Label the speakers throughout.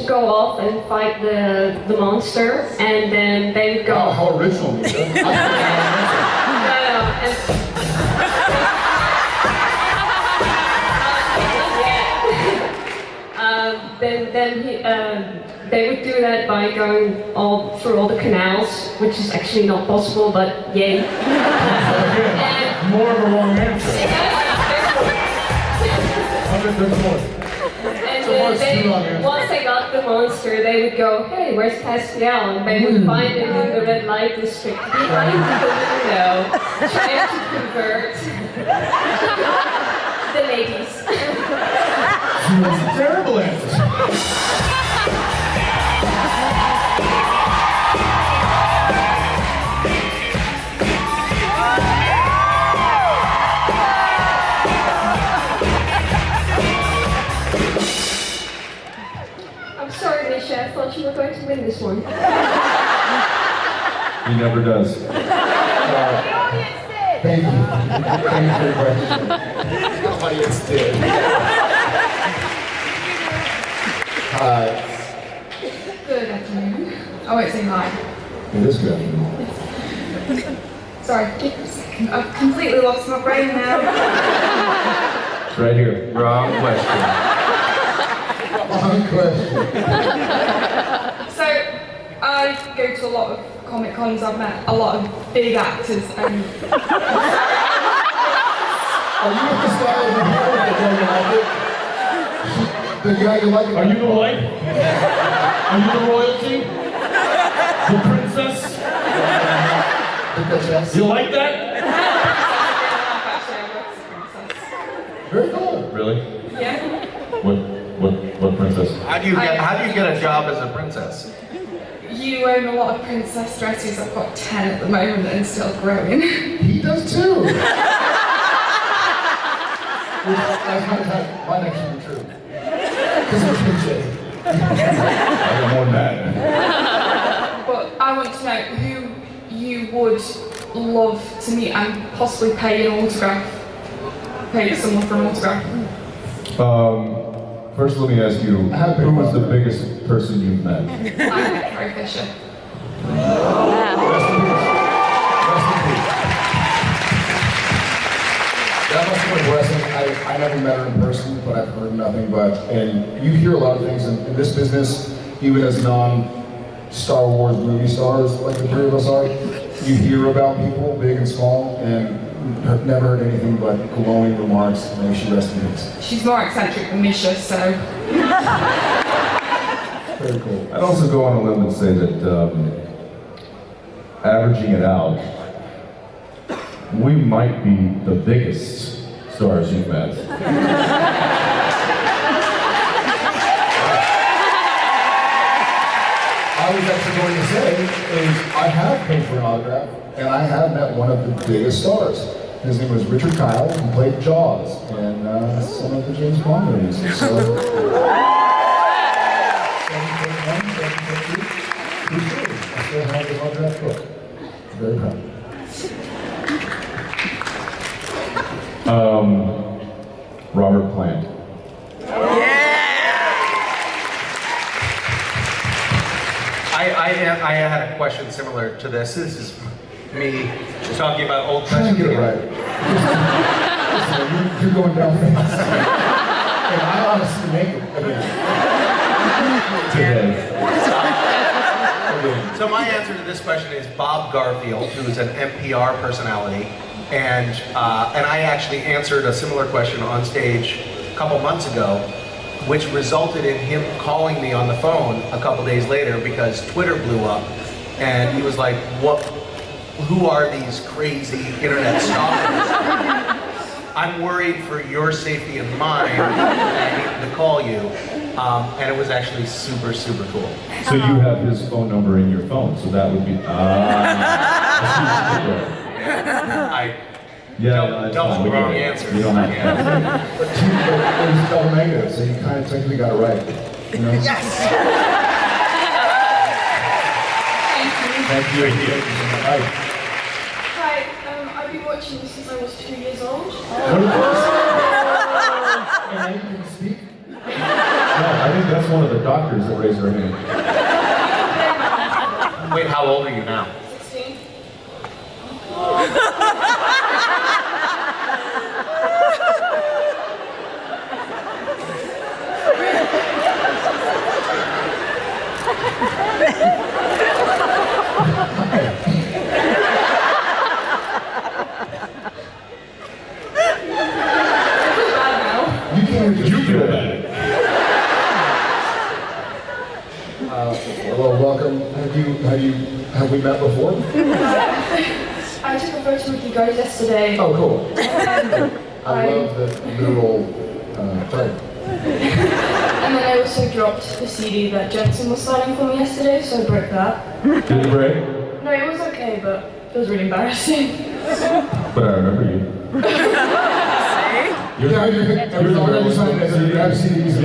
Speaker 1: go off and fight the monster, and then they would go.
Speaker 2: Wow, how original!
Speaker 1: No, and they would do that by going through all the canals, which is actually not possible, but yay.
Speaker 2: Again, more of a wrong answer.
Speaker 1: And once they got the monster, they would go, hey, where's Pascal? And they would find him in the red light district behind the window, trying to convert the ladies.
Speaker 2: That's a terrible answer.
Speaker 1: I'm sorry, Misha, I thought you were going to win this one.
Speaker 3: He never does.
Speaker 2: Thank you. Thank you very much. The audience did. Hi.
Speaker 4: Good afternoon. I won't say hi.
Speaker 2: It is good afternoon.
Speaker 4: Sorry, give me a second. I've completely lost my brain now.
Speaker 3: It's right here. Wrong question.
Speaker 2: Wrong question.
Speaker 4: So, I go to a lot of Comic Cons. I've met a lot of big actors and...
Speaker 2: Are you with the style of the hero that you like it? The guy you like it?
Speaker 3: Are you the wife? Are you the royalty? The princess?
Speaker 2: The princess?
Speaker 3: You like that?
Speaker 2: Very cool.
Speaker 3: Really?
Speaker 4: Yeah.
Speaker 3: What princess?
Speaker 5: How do you get a job as a princess?
Speaker 4: You own a lot of princess dresses. I've got 10 at the moment and still growing.
Speaker 2: He does too. That's might actually be true. Because it's cliche.
Speaker 3: I got more than that.
Speaker 4: But I want to know who you would love to meet and possibly pay an autograph. Pay someone for an autograph.
Speaker 3: First, let me ask you, who was the biggest person you've met?
Speaker 4: I met Carrie Fisher.
Speaker 2: Rest in peace. Rest in peace. That must have been blessing. I never met her in person, but I've heard nothing but, and you hear a lot of things in this business, even as non-Star Wars movie stars, like the three of us are, you hear about people, big and small, and I've never heard anything but glowing remarks. May she rest in peace.
Speaker 4: She's more eccentric than Misha, so...
Speaker 2: Very cool.
Speaker 3: I'd also go on a limb and say that, averaging it out, we might be the biggest stars you've met.
Speaker 2: I was actually going to say is I have paid for an autograph, and I have met one of the biggest stars. His name was Richard Kyle, who played Jaws in some of the James Bond movies. So, 741, 742, who's good? I still have his autograph book. Very proud.
Speaker 3: Robert Plant.
Speaker 5: I had a question similar to this. This is me talking about old
Speaker 2: Try and
Speaker 5: questions.
Speaker 2: get it right. You're going down fast. And I honestly make it again.
Speaker 3: Today.
Speaker 5: So my answer to this question is Bob Garfield, who is an NPR personality, and I actually answered a similar question on stage a couple months ago, which resulted in him calling me on the phone a couple days later because Twitter blew up, and he was like, who are these crazy internet stalkers? I'm worried for your safety and mine, I needed to call you, and it was actually super, super cool.
Speaker 3: So you have his phone number in your phone, so that would be,
Speaker 5: Double wrong answer.
Speaker 3: You don't have to.
Speaker 2: But it was double negative, so you kind of technically got it right. You know?
Speaker 5: Yes!
Speaker 2: Thank you. Right.
Speaker 1: Hi, I've been watching you since I was 2 years old.
Speaker 2: And now you can speak?
Speaker 3: I think that's one of the doctors that raised their hand.
Speaker 5: Wait, how old are you now?
Speaker 4: 16.
Speaker 2: You can't just
Speaker 3: You feel bad.
Speaker 2: Well, welcome. Have we met before?
Speaker 4: I took a photo with you guys yesterday.
Speaker 2: Oh, cool. I
Speaker 4: I-
Speaker 2: love the literal thread.
Speaker 4: And then I also dropped the CD that Jensen was signing for me yesterday, so I broke that.
Speaker 3: Did it break?
Speaker 4: No, it was okay, but it was really embarrassing.
Speaker 3: But I remember you.
Speaker 2: Yeah, every time you have CDs in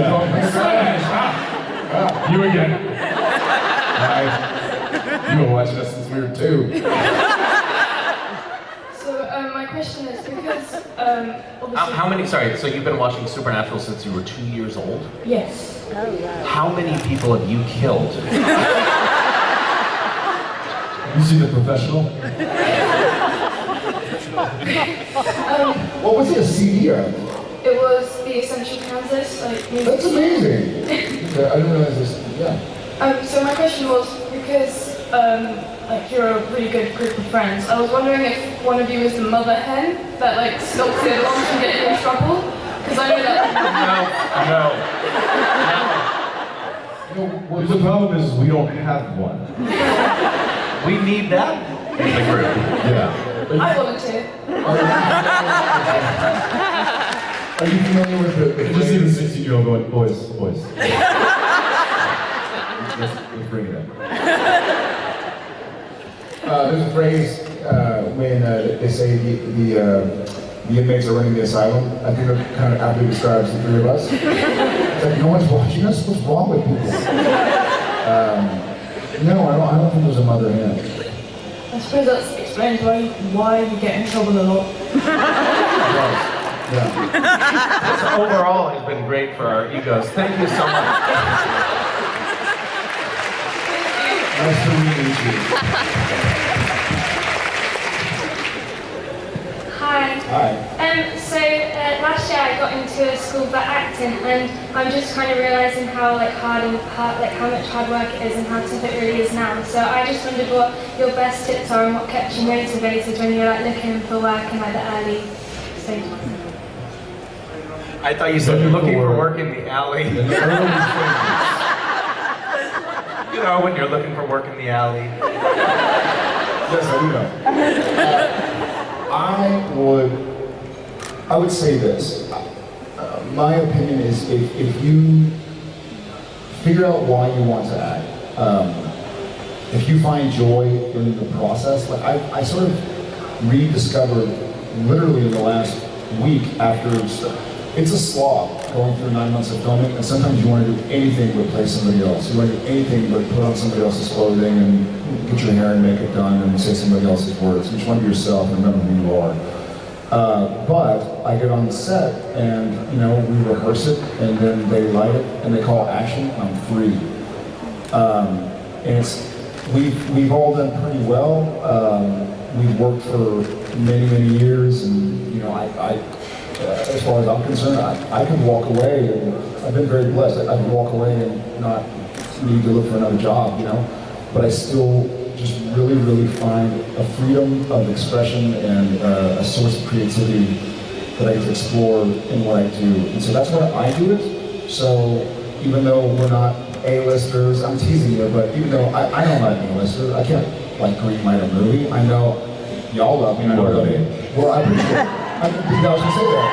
Speaker 3: You again. Hi. You've been watching us since we were 2.
Speaker 4: So my question is because obviously
Speaker 5: How many, sorry, so you've been watching Supernatural since you were 2 years old?
Speaker 4: yes.
Speaker 5: How many people have you killed?
Speaker 3: You see the professional?
Speaker 2: What was it, a CD of?
Speaker 4: It was the Essential Kansas, like music.
Speaker 2: That's amazing. Okay, I didn't realize this. Yeah.
Speaker 4: So my question was because like you're a really good group of friends. I was wondering if one of you is the mother hen that like stops the other one from getting in trouble. Because I know that.
Speaker 3: No. The problem is we don't have one.
Speaker 5: We need that in the group.
Speaker 3: Yeah.
Speaker 4: I volunteer.
Speaker 2: Are you familiar with the
Speaker 3: You just see the 16-year-old going, boys. Let's bring it up.
Speaker 2: There's a phrase when they say the inmates are running the asylum. I think it kind of aptly describes the 3 of us. It's like no one's watching us. What's wrong with people? No, I don't think there's a mother hen.
Speaker 4: I suppose that explains why you get in trouble a lot.
Speaker 2: Yeah.
Speaker 5: This overall has been great for our egos. Thank you so much.
Speaker 2: Nice to meet you.
Speaker 6: Hi.
Speaker 2: Hi.
Speaker 6: So last year I got into a school for acting, and I'm just kind of realizing how how much hard work it is and how tough it really is now. So I just wondered what your best tips are and what kept you motivated when you're like looking for work in like the early stage.
Speaker 5: I thought you said looking for work in the alley. You know, when you're looking for work in the alley.
Speaker 2: Yes, I do know. I would say this. My opinion is if you figure out why you want to act, if you find joy in the process, like I sort of rediscovered literally in the last week after it's a slog going through 9 months of filming, and sometimes you want to do anything but play somebody else. You want to do anything but put on somebody else's clothing and get your hair and makeup done and say somebody else's words. You just want to be yourself and remember who you are. But I get on the set and, you know, we rehearse it and then they light it and they call action and I'm free. And we've all done pretty well. We've worked for many, many years and, you know, as far as I'm concerned, I could walk away and I've been very blessed. I could walk away and not need to look for another job, you know, but I still just really, really find a freedom of expression and a source of creativity that I get to explore in what I do. And so that's why I do it. So even though we're not A-listers, I'm teasing you, but even though I know I'm not an A-lister, I can't like green light a movie. I know y'all love me and I love you. Well, I appreciate it. I was gonna say that.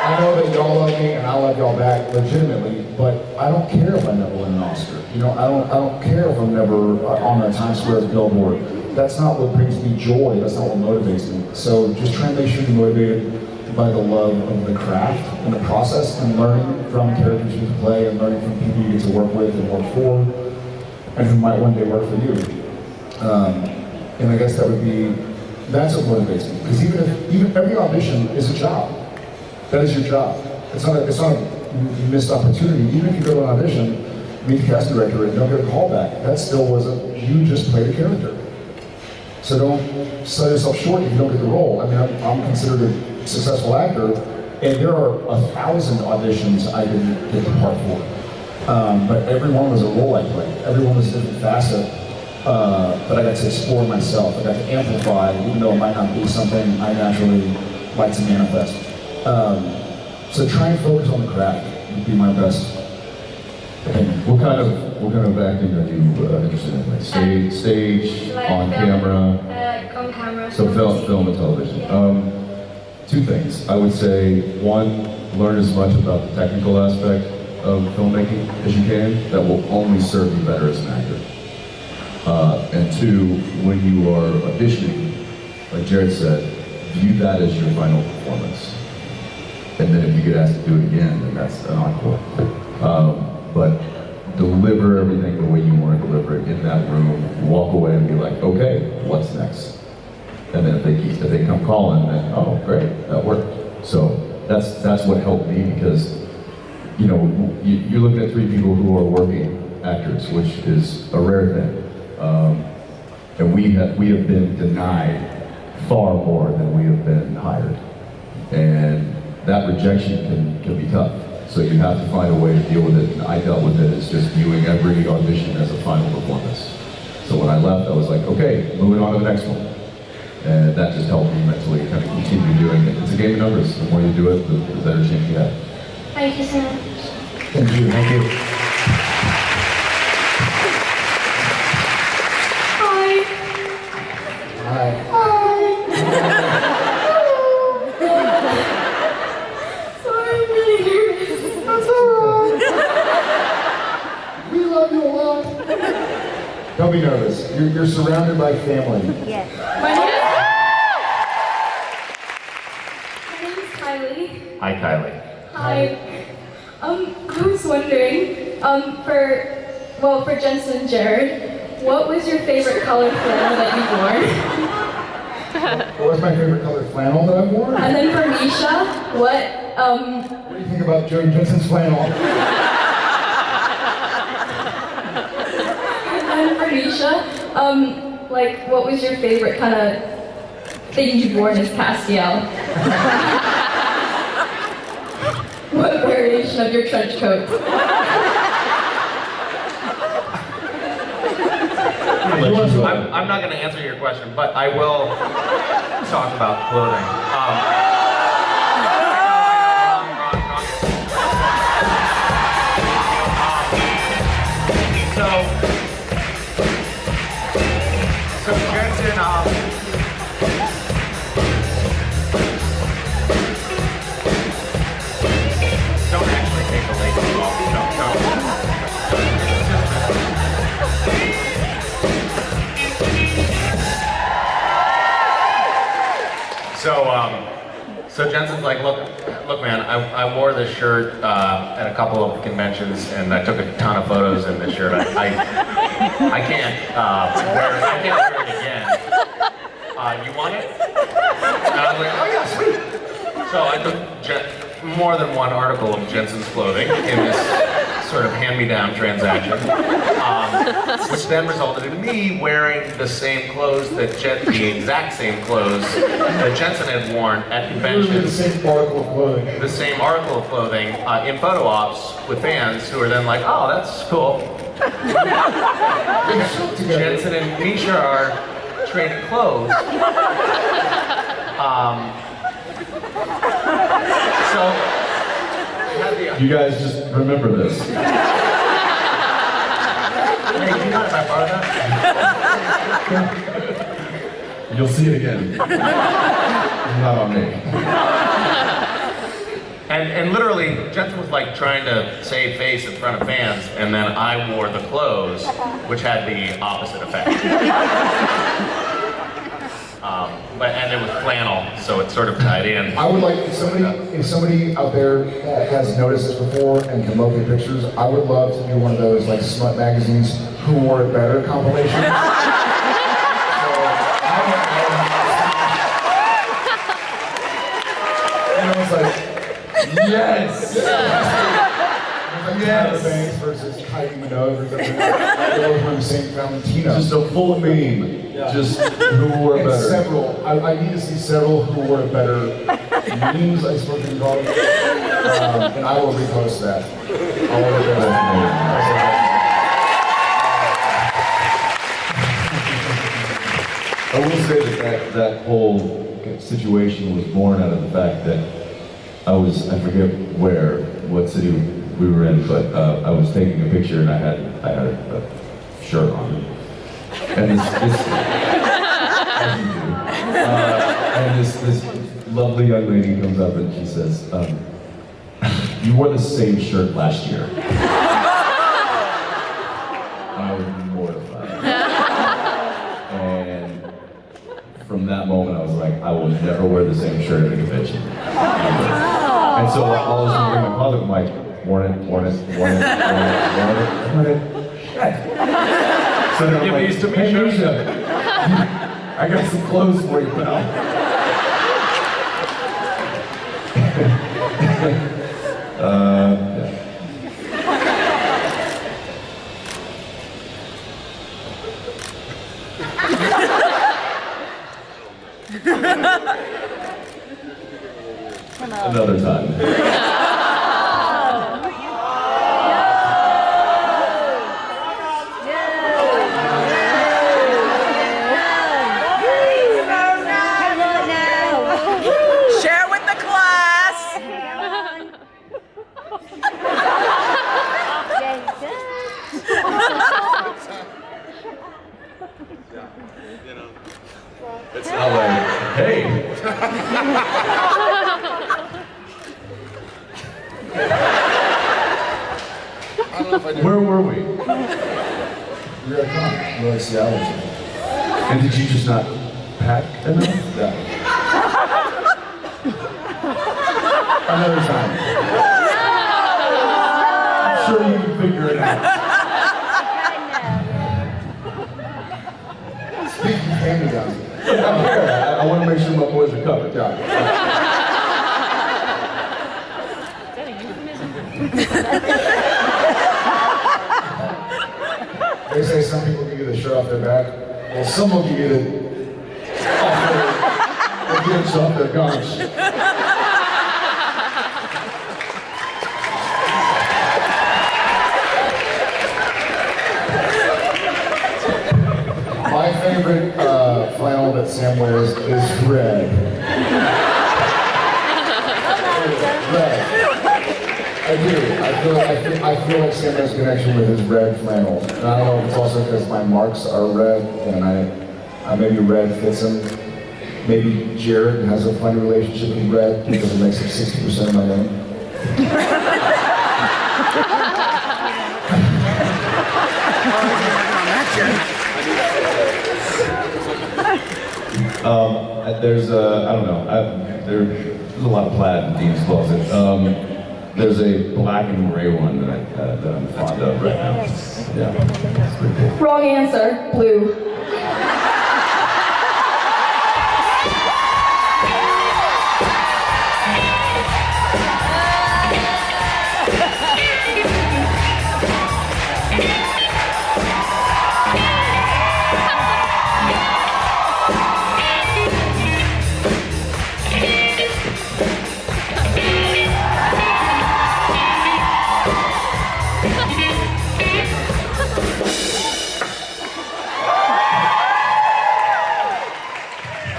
Speaker 2: I know that y'all love me and I love y'all back legitimately, but I don't care if I never win an Oscar. You know, I don't care if I'm never on a Times Square billboard. That's not what brings me joy. That's not what motivates me. So just try and make sure you're motivated by the love of the craft and the process and learning from characters you play and learning from people you get to work with and work for and who might one day work for you. And I guess that's what motivates me. Because even every audition is a job. That is your job. It's not a you missed opportunity. Even if you go to an audition, meet the casting director, and don't get a call back, that still wasn't, you just played a character. So don't sell yourself short if you don't get the role. I mean, I'm considered a successful actor, and there are 1,000 auditions I didn't get the part for. But every one was a role I played. Every one was a different facet. But I got to explore myself. I got to amplify, even though it might not be something I naturally like to manifest. So try and focus on the craft would be my best opinion.
Speaker 3: What kind of acting are you interested in? Like stage,
Speaker 6: Like
Speaker 3: on
Speaker 6: film,
Speaker 3: camera?
Speaker 6: On camera.
Speaker 3: So film and television.
Speaker 6: Yeah.
Speaker 3: Two things. I would say, one, learn as much about the technical aspect of filmmaking as you can. That will only serve you better as an actor. And two, when you are auditioning, like Jared said, view that as your final performance. And then if you get asked to do it again, then that's an encore. But deliver everything the way you want to deliver it in that room. Walk away and be like, okay, what's next? And then if they come calling, then oh great, that worked. So that's what helped me, because you're looking at three people who are working actors, which is a rare thing. And we have been denied far more than we have been hired. And that rejection can be tough. So you have to find a way to deal with it. And I dealt with it as just viewing every audition as a final performance. So when I left, I was like, okay, moving on to the next one. And that just helped me mentally kind of continue doing it. It's a game of numbers. The more you do it, the better chance you have.
Speaker 6: Thank you so much.
Speaker 2: Thank you. Thank you. Hi.
Speaker 4: Sorry, I'm really nervous. That's alright.
Speaker 2: We love you a lot. Don't be nervous. You're surrounded by family.
Speaker 6: Yes.
Speaker 4: My
Speaker 1: name is Kylie.
Speaker 3: Hi, Kylie.
Speaker 1: Hi.
Speaker 4: I was wondering, for Jensen and Jared, what was your favorite color flannel that you wore?
Speaker 2: What was my favorite color flannel that I've worn?
Speaker 4: And then for Misha, what
Speaker 2: do you think about Joey Jensen's flannel?
Speaker 4: And for Misha, what was your favorite kind of thing you've worn as Castiel? What variation of your trench coat?
Speaker 5: I'm not going to answer your question, but I will talk about clothing. So Jensen, don't actually take the label off. No. So Jensen's like, look, man, I wore this shirt at a couple of conventions, and I took a ton of photos in this shirt. I can't wear it. I can't wear it again. You want it? And I was like, oh yeah, sweet. So I took more than one article of Jensen's clothing in this sort of hand-me-down transaction, which then resulted in me wearing the same clothes the exact same clothes that Jensen had worn at conventions.
Speaker 2: The same article of clothing.
Speaker 5: The same article of clothing in photo ops with fans who are then like, oh, that's cool. Jensen and Misha are trading clothes.
Speaker 3: You guys just remember this.
Speaker 5: Hey, do you mind if I borrow that?
Speaker 3: You'll see it again. Not on me.
Speaker 5: And literally, Jensen was like trying to save face in front of fans, and then I wore the clothes, which had the opposite effect. And it was flannel, so it sort of tied in.
Speaker 2: I would like, if somebody out there has noticed this before and can locate pictures, I would love to do one of those like smut magazines, Who Wore It Better compilations. So, it's like, yes! Tyra Banks versus Kylie Minogue. They're both from St. Valentino.
Speaker 3: Just a full meme. Just who wore
Speaker 2: And
Speaker 3: better.
Speaker 2: several. I need to see several who wore better memes, I suppose you can call it. And I will repost that. I will repost that.
Speaker 3: I will say that whole situation was born out of the fact that I forget what city we were in, but I was taking a picture and I had a shirt on. And this lovely young lady comes up and she says, you wore the same shirt last year. I was mortified. And from that moment I was like, I will never wear the same shirt at a convention. And so all of a sudden in my closet, I'm like, worn it. So then I'm
Speaker 7: Give
Speaker 3: like,
Speaker 7: these to me,
Speaker 3: hey,
Speaker 7: sure.
Speaker 3: Misha, I got some clothes for you, pal. Yeah. Another time.
Speaker 8: Share with the class.
Speaker 3: It's not like, hey.
Speaker 2: I don't know if I did.
Speaker 3: Where were we?
Speaker 2: You're at con. We're like Seattle.
Speaker 3: And did you just not pack enough?
Speaker 2: Yeah. Another time.
Speaker 3: I'm sure you can figure it out.
Speaker 2: Speaking of hand-me-downs.
Speaker 3: I want to make sure my boys are covered.
Speaker 2: Yeah. They say some people give you the shirt off their back. Well, some will give you the glimpse off their guns. My favorite flannel that Sam wears is red. Red. I do. I feel like Sam has a connection with his red flannel. And I don't know if it's also because my marks are red and I maybe red fits him. Maybe Jared has a funny relationship with red because it makes up 60% of my name.
Speaker 3: There's I don't know. There's a lot of plaid in Dean's closet. There's a black and gray one that I'm fond of right now. Yeah, it's pretty cool.
Speaker 4: Wrong answer. Blue.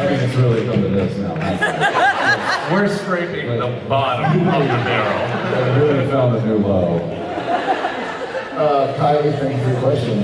Speaker 3: I mean, it's really come to this now.
Speaker 7: We're scraping the bottom of the barrel.
Speaker 3: I really found a new low.
Speaker 2: Kylie, thank you for your question.